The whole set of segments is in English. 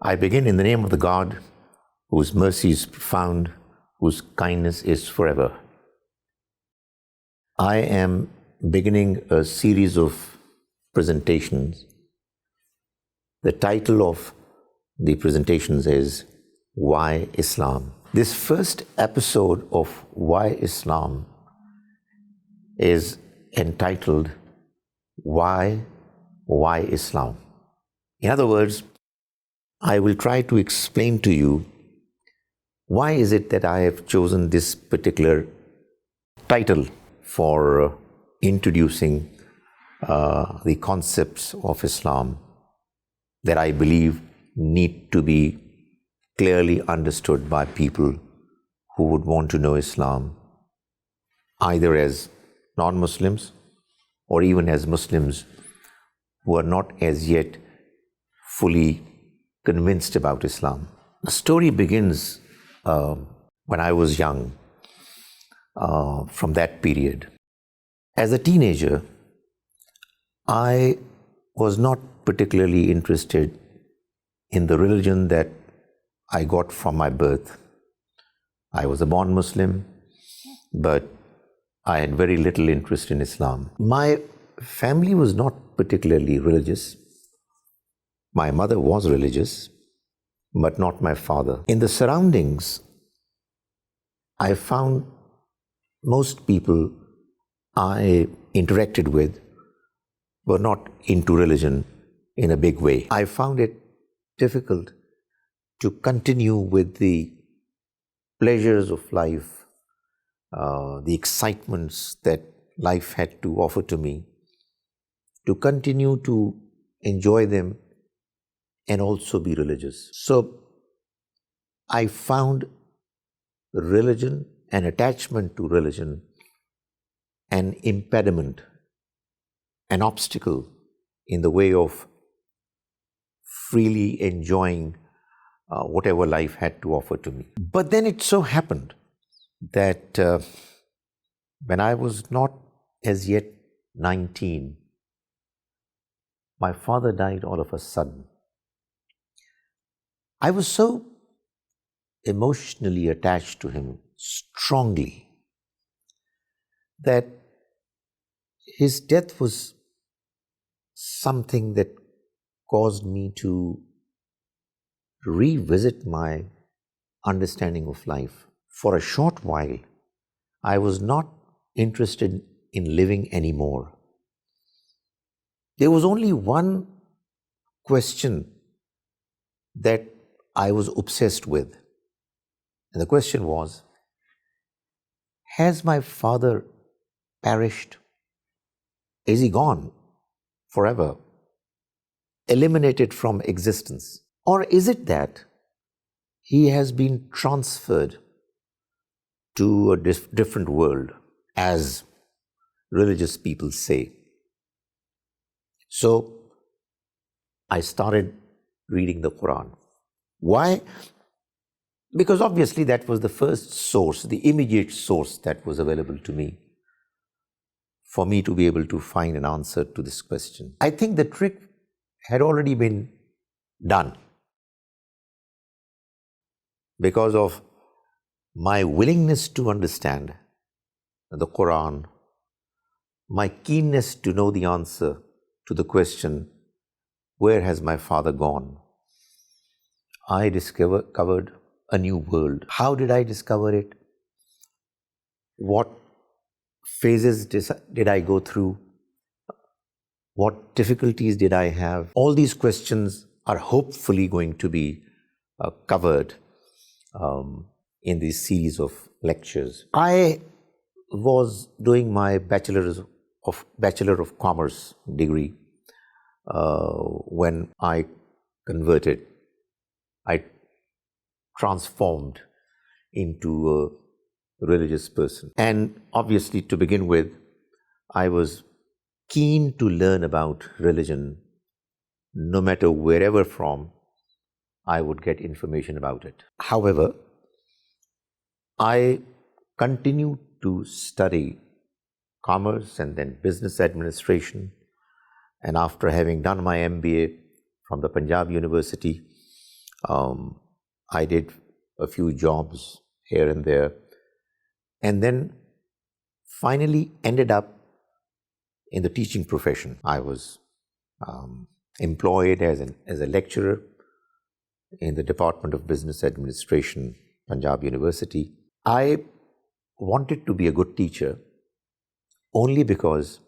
I begin in the name of the God whose mercy is profound, whose kindness is forever. I am beginning a series of presentations. The title of the presentations is Why Islam? This first episode of Why Islam is entitled Why Islam? In other words, I will try to explain to you why is it that I have chosen this particular title for introducing the concepts of Islam that I believe need to be clearly understood by people who would want to know Islam, either as non-Muslims or even as Muslims who are not as yet fully convinced about Islam. The story begins when I was young, from that period. As a teenager, I was not particularly interested in the religion that I got from my birth. I was a born Muslim, but I had very little interest in Islam. My family was not particularly religious. My mother was religious, but not my father. In the surroundings, I found most people I interacted with were not into religion in a big way. I found it difficult to continue with the pleasures of life, the excitements that life had to offer to me, to continue to enjoy them and also be religious. So I found religion and attachment to religion an impediment, an obstacle in the way of freely enjoying whatever life had to offer to me. But then it so happened that when I was not as yet 19, my father died all of a sudden. I was so emotionally attached to him strongly that his death was something that caused me to revisit my understanding of life. For a short while, I was not interested in living anymore. There was only one question that I was obsessed with. And the question was, has my father perished? Is he gone forever, eliminated from existence? Or is it that he has been transferred to a different world, as religious people say? So I started reading the Quran. Why? Because obviously that was the first source, the immediate source that was available to me for me to be able to find an answer to this question. I think the trick had already been done because of my willingness to understand the Quran, my keenness to know the answer to the question, where has my father gone? I discovered a new world. How did I discover it? What phases did I go through? What difficulties did I have? All these questions are hopefully going to be covered in this series of lectures. I was doing my Bachelor of Commerce degree when I converted. I transformed into a religious person. And obviously, to begin with, I was keen to learn about religion, no matter wherever from I would get information about it. However, I continued to study commerce and then business administration. And after having done my MBA from the Punjab University, I did a few jobs here and there, and then finally ended up in the teaching profession. I was employed as a lecturer in the Department of Business Administration, Punjab University. I wanted to be a good teacher only because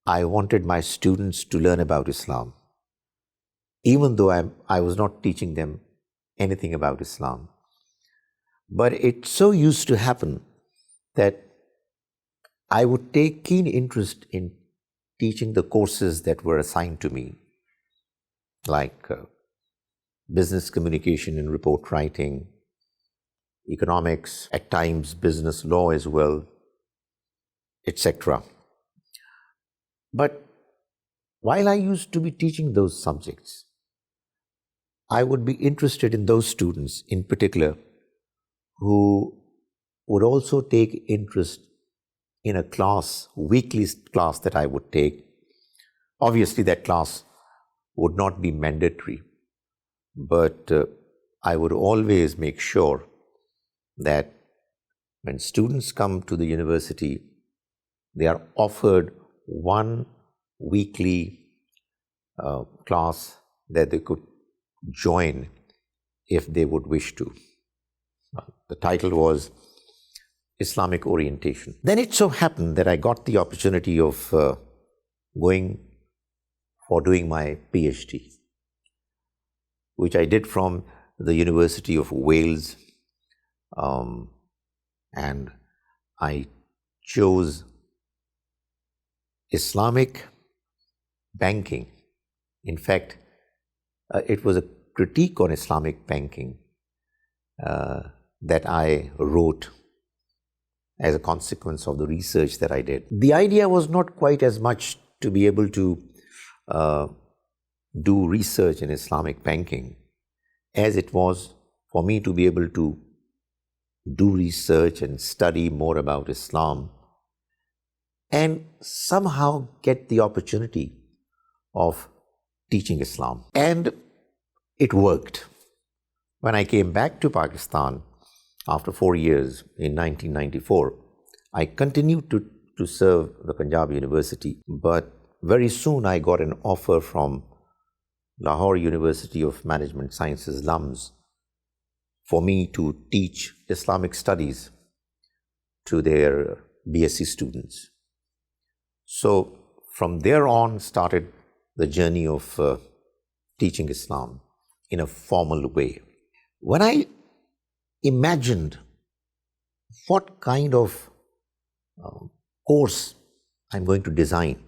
I wanted my students to learn about Islam, even though I was not teaching them anything about Islam. But it so used to happen that I would take keen interest in teaching the courses that were assigned to me, like business communication and report writing, economics, at times business law as well, etc. But while I used to be teaching those subjects, I would be interested in those students in particular who would also take interest in a class, weekly class that I would take. Obviously, that class would not be mandatory, but I would always make sure that when students come to the university, they are offered one weekly class that they could join if they would wish to. The title was Islamic Orientation. Then it so happened that I got the opportunity of going for doing my Ph.D, which I did from the University of Wales, and I chose Islamic banking. In fact, it was a critique on Islamic banking that I wrote as a consequence of the research that I did. The idea was not quite as much to be able to do research in Islamic banking as it was for me to be able to do research and study more about Islam and somehow get the opportunity of teaching Islam. And it worked. When I came back to Pakistan after 4 years in 1994, I continued to serve the Punjab University, but very soon I got an offer from Lahore University of Management Sciences, LUMS, for me to teach Islamic studies to their BSc students. So from there on started the journey of teaching Islam in a formal way. When I imagined what kind of course I'm going to design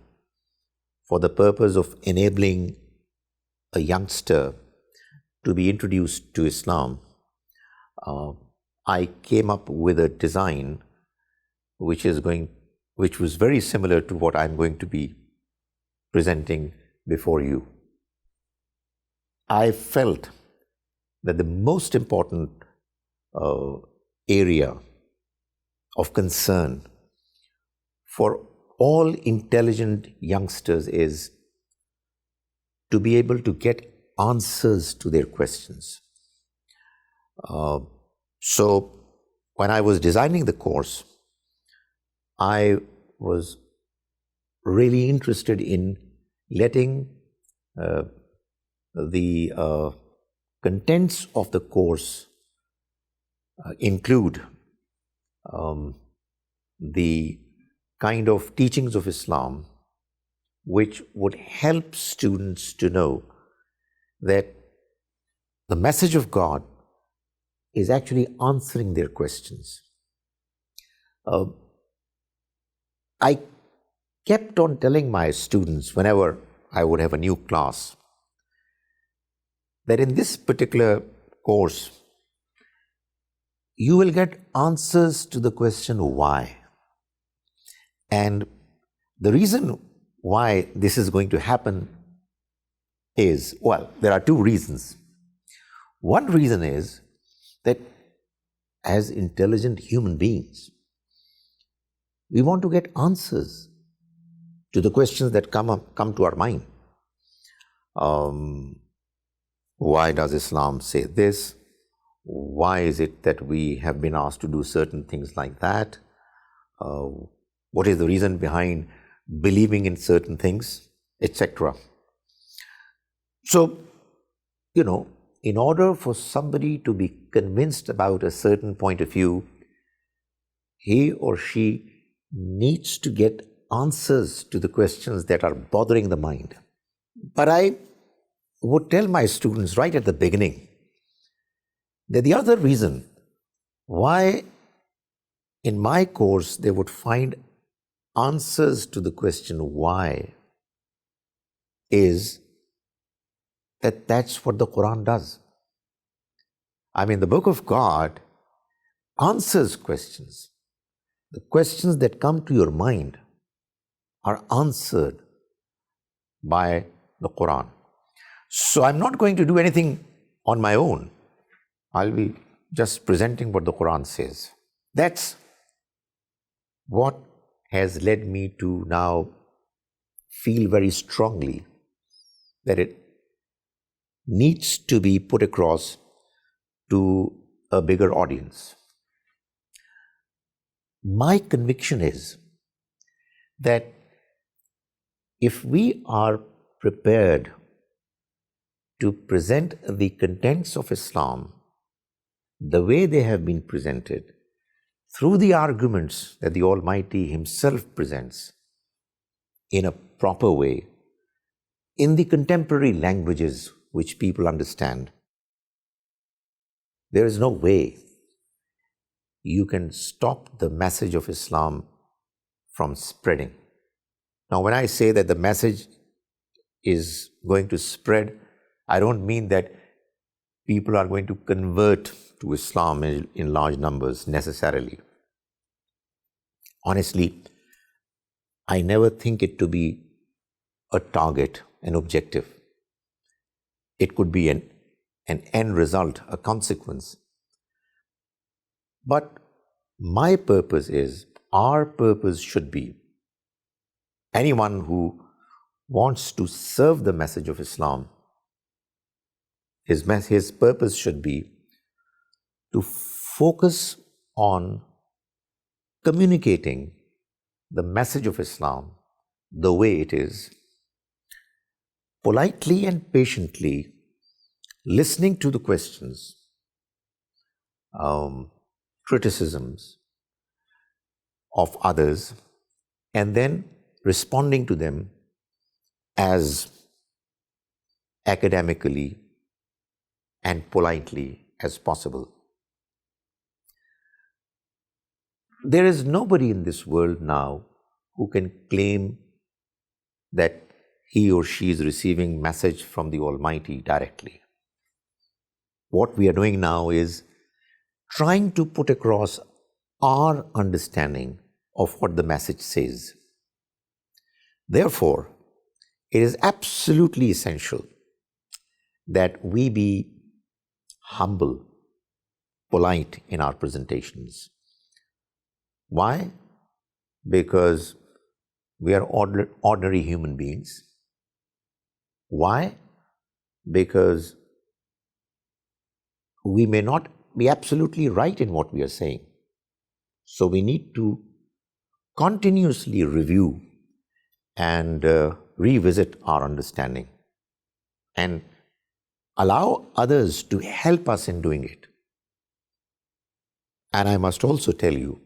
for the purpose of enabling a youngster to be introduced to Islam, I came up with a design which was very similar to what I'm going to be presenting before you. I felt that the most important area of concern for all intelligent youngsters is to be able to get answers to their questions. So when I was designing the course, I was really interested in letting the contents of the course include the kind of teachings of Islam which would help students to know that the message of God is actually answering their questions. I kept on telling my students whenever I would have a new class that in this particular course, you will get answers to the question why. And the reason why this is going to happen is, well, there are two reasons. One reason is that as intelligent human beings, we want to get answers to the questions that come to our mind. Why does Islam say this? Why is it that we have been asked to do certain things like that? What is the reason behind believing in certain things, etc.? So, in order for somebody to be convinced about a certain point of view, he or she needs to get answers to the questions that are bothering the mind. But I would tell my students right at the beginning that the other reason why in my course they would find answers to the question why is that that's what the Quran does. I mean, the Book of God answers questions. The questions that come to your mind are answered by the Quran. So I'm not going to do anything on my own. I'll be just presenting what the Quran says. That's what has led me to now feel very strongly that it needs to be put across to a bigger audience. My conviction is that if we are prepared to present the contents of Islam the way they have been presented, through the arguments that the Almighty Himself presents in a proper way, in the contemporary languages which people understand, there is no way you can stop the message of Islam from spreading. Now, when I say that the message is going to spread, I don't mean that people are going to convert to Islam in large numbers necessarily. Honestly, I never think it to be a target, an objective. It could be an end result, a consequence. But my purpose is, our purpose should be, anyone who wants to serve the message of Islam, his purpose should be to focus on communicating the message of Islam the way it is, politely and patiently listening to the questions, criticisms of others, and then responding to them as academically and politely as possible. There is nobody in this world now who can claim that he or she is receiving message from the Almighty directly. What we are doing now is trying to put across our understanding of what the message says. Therefore, it is absolutely essential that we be humble, polite in our presentations. Why? Because we are ordinary human beings. Why? Because we may not be absolutely right in what we are saying. So we need to continuously review and revisit our understanding and allow others to help us in doing it. And I must also tell you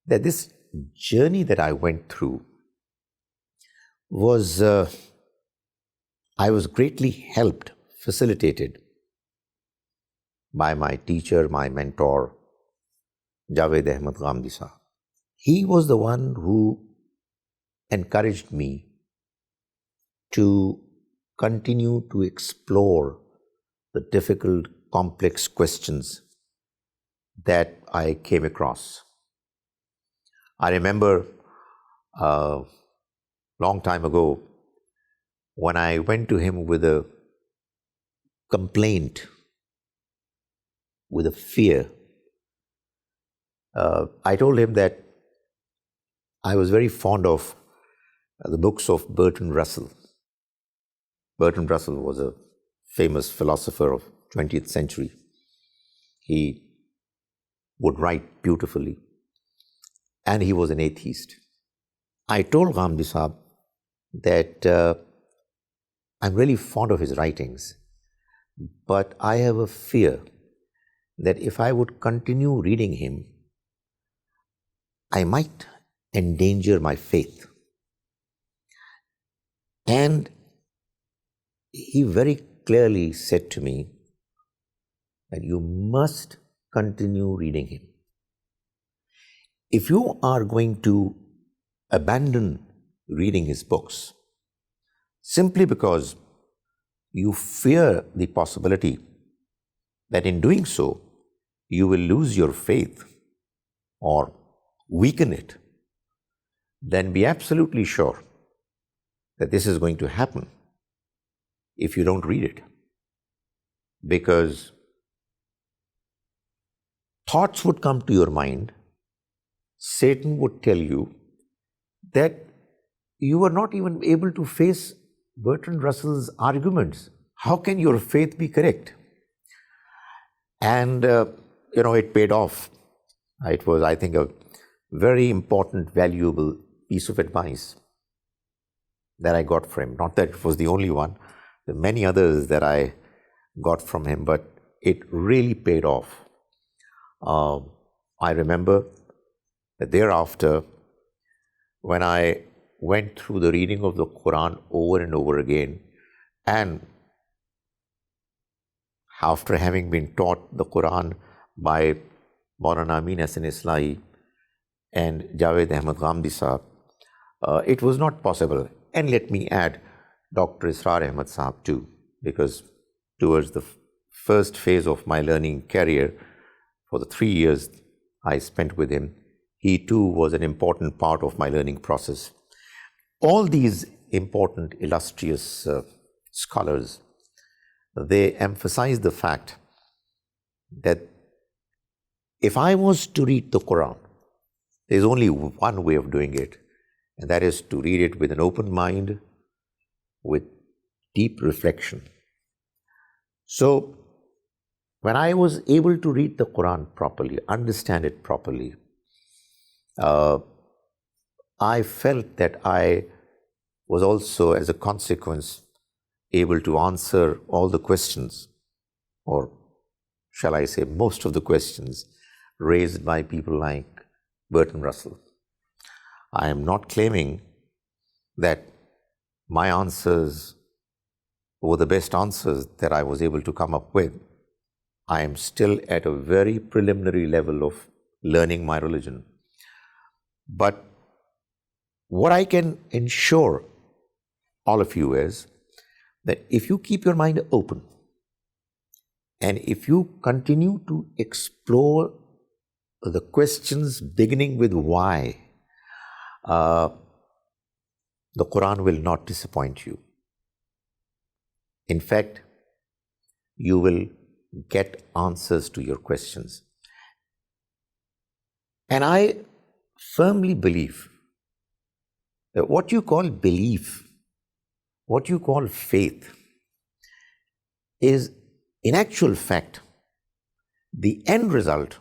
that this journey that I went through was, I was greatly helped, facilitated by my teacher, my mentor, Javed Ahmed Ghamdi sahab. He was the one who encouraged me to continue to explore the difficult, complex questions that I came across. I remember a long time ago when I went to him with a complaint, with a fear. I told him that I was very fond of the books of Bertrand Russell. Bertrand Russell was a famous philosopher of 20th century. He would write beautifully, and he was an atheist. I told Ghamdi Sahab that I'm really fond of his writings, but I have a fear that if I would continue reading him, I might endanger my faith. And he very clearly said to me that you must continue reading him. If you are going to abandon reading his books simply because you fear the possibility that in doing so you will lose your faith or weaken it, then be absolutely sure that this is going to happen if you don't read it. Because thoughts would come to your mind, Satan would tell you that you are not even able to face Bertrand Russell's arguments. How can your faith be correct? And, it paid off. It was, I think, a very important, valuable piece of advice that I got from him. Not that it was the only one. There are many others that I got from him, but it really paid off. I remember that thereafter, when I went through the reading of the Quran over and over again, and after having been taught the Quran by Mawlana Amin Ahsan Islahi and Javed Ahmed Ghamdi Sahab, it was not possible. And let me add Dr. Israr Ahmed Sahab too, because towards the first phase of my learning career, for the 3 years I spent with him, he too was an important part of my learning process. All these important, illustrious scholars, they emphasize the fact that if I was to read the Quran, there's only one way of doing it, and that is to read it with an open mind, with deep reflection. So, when I was able to read the Quran properly, understand it properly, I felt that I was also, as a consequence, able to answer all the questions, or shall I say most of the questions raised by people like Bertrand Russell. I am not claiming that my answers were the best answers that I was able to come up with. I am still at a very preliminary level of learning my religion. But what I can ensure all of you is that if you keep your mind open and if you continue to explore the questions beginning with why, the Quran will not disappoint you. In fact, you will get answers to your questions. And I firmly believe that what you call belief, what you call faith, is in actual fact the end result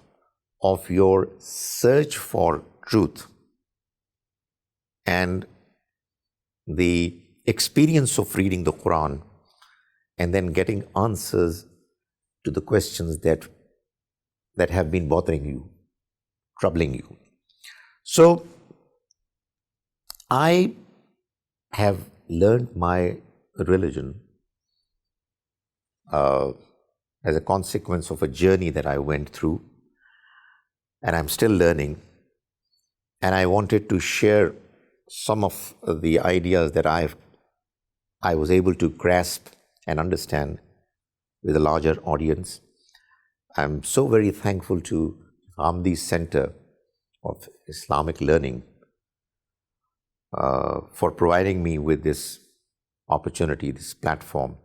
of your search for truth and the experience of reading the Quran and then getting answers to the questions that have been bothering you, troubling you. So, I have learned my religion as a consequence of a journey that I went through, and I'm still learning. And I wanted to share some of the ideas that I was able to grasp and understand with a larger audience. I'm so very thankful to Ghamdi Center of Islamic Learning for providing me with this opportunity, this platform,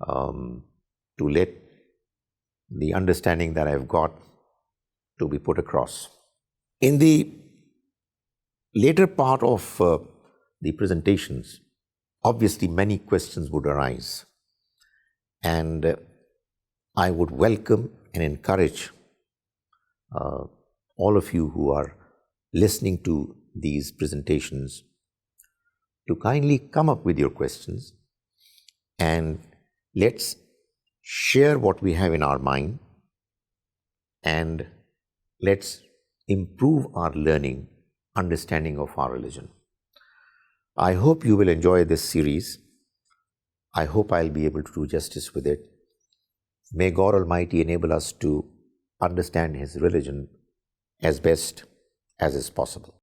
to let the understanding that I've got to be put across. In the later part of the presentations, obviously many questions would arise. And I would welcome and encourage all of you who are listening to these presentations to kindly come up with your questions, and let's share what we have in our mind, and let's improve our learning, understanding of our religion. I hope you will enjoy this series. I hope I'll be able to do justice with it. May God Almighty enable us to understand His religion as best as is possible.